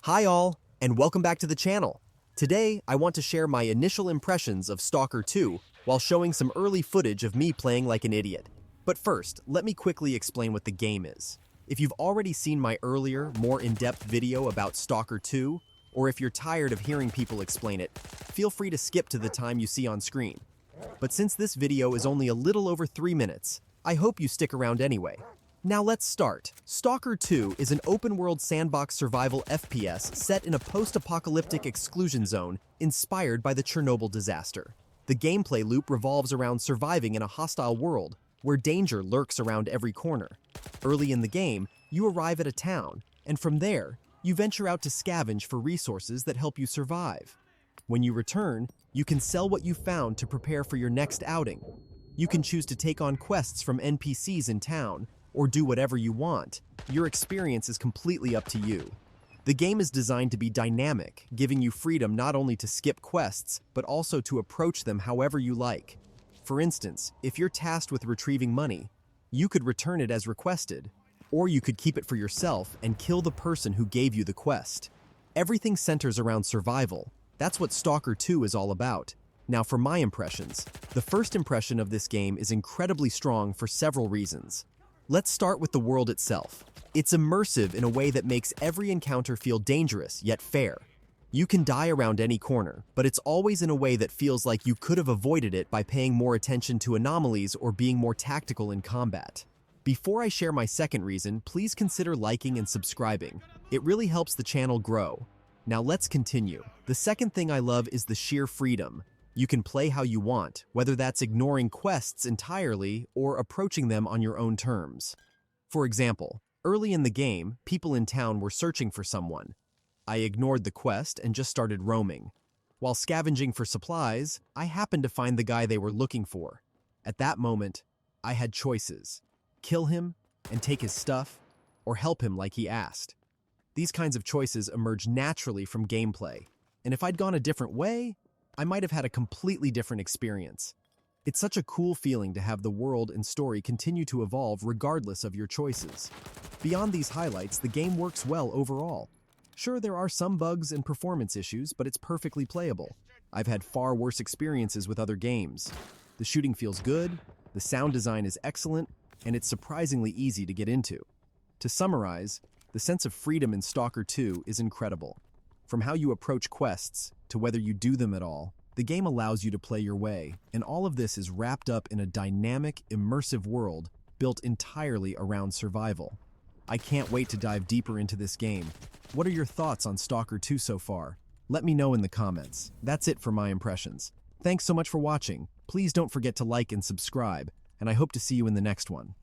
Hi all, and welcome back to the channel. Today, I want to share my initial impressions of Stalker 2 while showing some early footage of me playing like an idiot. But first, let me quickly explain what the game is. If you've already seen my earlier, more in-depth video about Stalker 2, or if you're tired of hearing people explain it, feel free to skip to the time you see on screen. But since this video is only a little over 3 minutes, I hope you stick around anyway. Now let's start. Stalker 2 is an open-world sandbox survival FPS set in a post-apocalyptic exclusion zone inspired by the Chernobyl disaster. The gameplay loop revolves around surviving in a hostile world where danger lurks around every corner. Early in the game, you arrive at a town, and from there, you venture out to scavenge for resources that help you survive. When you return, you can sell what you found to prepare for your next outing. You can choose to take on quests from NPCs in town, or do whatever you want. Your experience is completely up to you. The game is designed to be dynamic, giving you freedom not only to skip quests, but also to approach them however you like. For instance, if you're tasked with retrieving money, you could return it as requested, or you could keep it for yourself and kill the person who gave you the quest. Everything centers around survival. That's what Stalker 2 is all about. Now for my impressions. The first impression of this game is incredibly strong for several reasons. Let's start with the world itself. It's immersive in a way that makes every encounter feel dangerous, yet fair. You can die around any corner, but it's always in a way that feels like you could have avoided it by paying more attention to anomalies or being more tactical in combat. Before I share my second reason, please consider liking and subscribing. It really helps the channel grow. Now let's continue. The second thing I love is the sheer freedom. You can play how you want, whether that's ignoring quests entirely or approaching them on your own terms. For example, early in the game, people in town were searching for someone. I ignored the quest and just started roaming. While scavenging for supplies, I happened to find the guy they were looking for. At that moment, I had choices: kill him and take his stuff, or help him like he asked. These kinds of choices emerge naturally from gameplay, and if I'd gone a different way, I might have had a completely different experience. It's such a cool feeling to have the world and story continue to evolve regardless of your choices. Beyond these highlights, the game works well overall. Sure, there are some bugs and performance issues, but it's perfectly playable. I've had far worse experiences with other games. The shooting feels good, the sound design is excellent, and it's surprisingly easy to get into. To summarize, the sense of freedom in Stalker 2 is incredible. From how you approach quests to whether you do them at all, the game allows you to play your way, and all of this is wrapped up in a dynamic, immersive world built entirely around survival. I can't wait to dive deeper into this game. What are your thoughts on Stalker 2 so far? Let me know in the comments. That's it for my impressions. Thanks so much for watching. Please don't forget to like and subscribe, and I hope to see you in the next one.